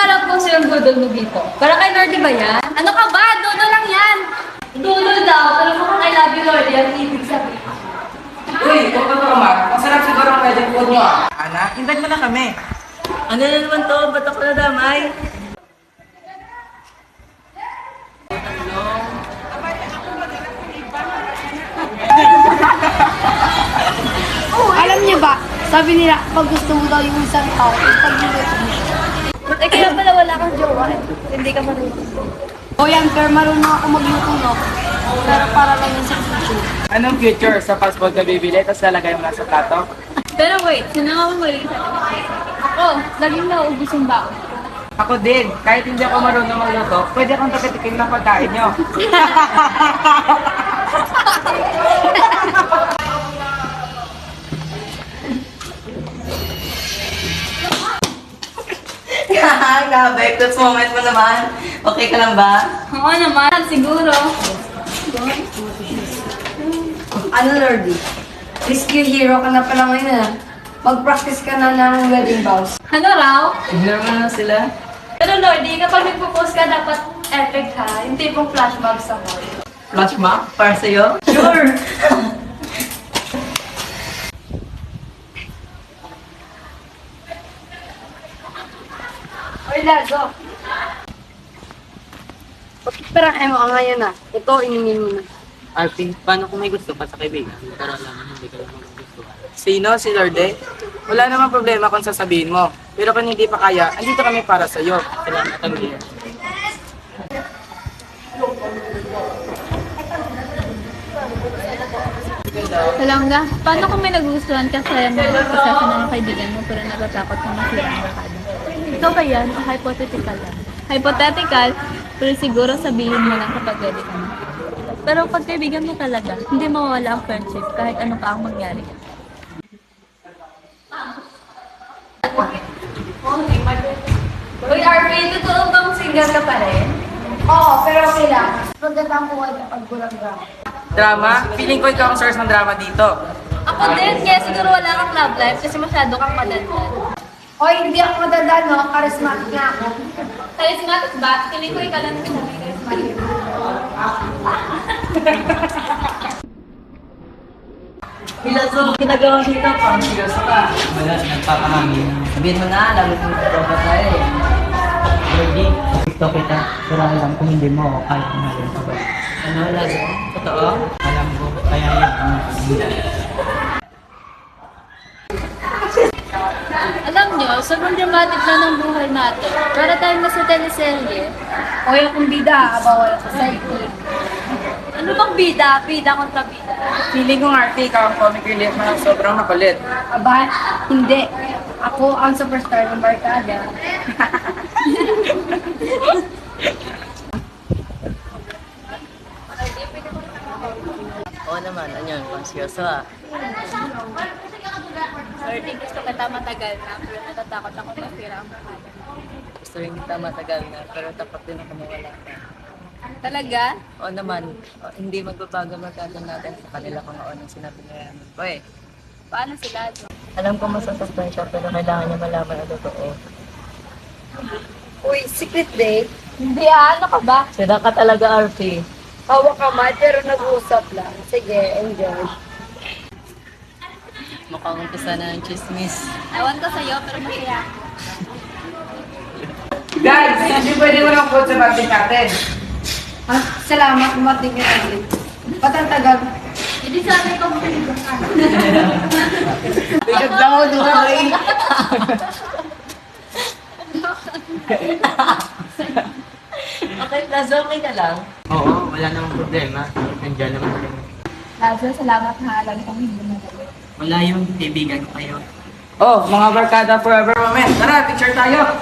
alam kung silang dudol mo dito. Para kay Lordy ba yan? Ano ka ba? Dudo lang yan! Dudol daw, pero mukhang I love you, Lordy. Ang ibig sabihin. Uy, kung totoo ma, masarap siguro ang wedding food nyo ah. Anak, invite mo na kami. Ano na naman to? Ba't ako nadamay? Alam niyo ba, sabi nila, pag gusto mo daw yung isang tao, pag niluto mo siya. Eh, kaya pala wala kang jowa eh. Hindi ka marunong. O yan, pero marunong ako magluto, no? Pero para lang yung sa future. Anong future sa fast food ka bibili tapos lalagay mo na sa plato? Pero wait, sino nga mamali sa ako, laging nauubos yung baon. Ako din, kahit hindi ako marunong magluto, pwede akong tapitikin ng pagkain nyo. Grabe, that's moment mo naman. Okay ka lang ba? Oo naman, siguro. Ano, Lordy? Risky hero ka na pala ngayon, ah. Mag-practice ka na ng wedding vows. Ano raw? Ignore mo na sila. Pero Lordy, kapag nagpo-post ka, dapat epic ha. Yung tipong flashback sa mall. Flash mob para sa'yo? Sure! Oy, Lazo. Pagpirahin mo ka ngayon, ah. Ito, iningin mo na. Arpin, paano kung may gusto ka sa kaibigan? Pero alam mo, hindi ka lang magugustuhan. Sino? Si Lorde? Wala namang problema kung sasabihin mo. Pero kung hindi pa kaya, andito kami para sa'yo. Salamat ang dear. Alam nga, paano kung may nagugustuhan ka sa mga kaibigan mo pero natatakot kang masira ang barkada? Ikaw ba yan o hypothetical lang? Hypothetical, pero siguro sabihin mo lang kapag ready ka na. Pero pag kaibigan mo talaga, hindi mawawala ang friendship kahit ano pa ang mangyari. Uy, Arvin, totoo bang singer ka pa rin? Oo, pero kailangan. Magandang buhay na pagbulang-bulang. Drama? Feeling ko ikaw ang source ng drama dito. Ako din, kaya siguro wala kang love life kasi masyado kang madandan. Hoy, hindi ako madanda, no? Charismatic nga ako. Charismatic ba? Feeling ko ikaw lang yung charismatic. Pilaso, ginagawa dito pang seryoso ka. Wala, nagpapahangin. Sabihin mo na, lalo kung totoo tayo eh. Lordy, gusto kita. Pero alam kung hindi mo, kahit mahalin ka ba. Ano, Lazo? Totoo? Alam ko, kaya yan ang nakakita. Alam nyo, sobrang dramatic na ng buhay natin. Para tayong nasa teleserye. Hoy, akong bida, bawal ako sa ikot. Ano bang bida? Bida kontra bida. Feeling ko nga, ikaw ang comic relief mo ng sobrang makulit. Aba, hindi. Ako ang superstar ng barkada. Oo naman, anyan, pang seryoso ah. Sorry, gusto kita matagal na, pero natatakot ako masira ang buhay. Gusto rin kita matagal na, pero tapat din ako mawala ka. Talaga? Oo naman, hindi magbabago magkakaroon natin sa kanila kung ano ang sinabi niya ko eh. Paano sila? Alam ko masasaktan siya, pero kailangan niya malaman ang totoo. Uy, secret date? Hindi ano ka ba? Sira ka talaga, Arpie. Hawak kamay, pero nag-uusap lang. Sige, enjoy. Mukhang umpisa na ng chismis. Ewan ko sa'yo, pero masaya ako. Guys, hindi pwede mo ng food sa birthday natin. Ah, salamat, umating ka ulit. Ba't ang tagal? Hindi sabi ko maganda ka. Bigat lang ako, Duray. Okay, Lazo, okay ka lang? Oo, wala namang problema. Nandiyan naman kami. Lazo, salamat na alam kong hindi mo Wala yung kaibigan ko kayo. Oh, mga barkada forever moment. Tara, picture tayo.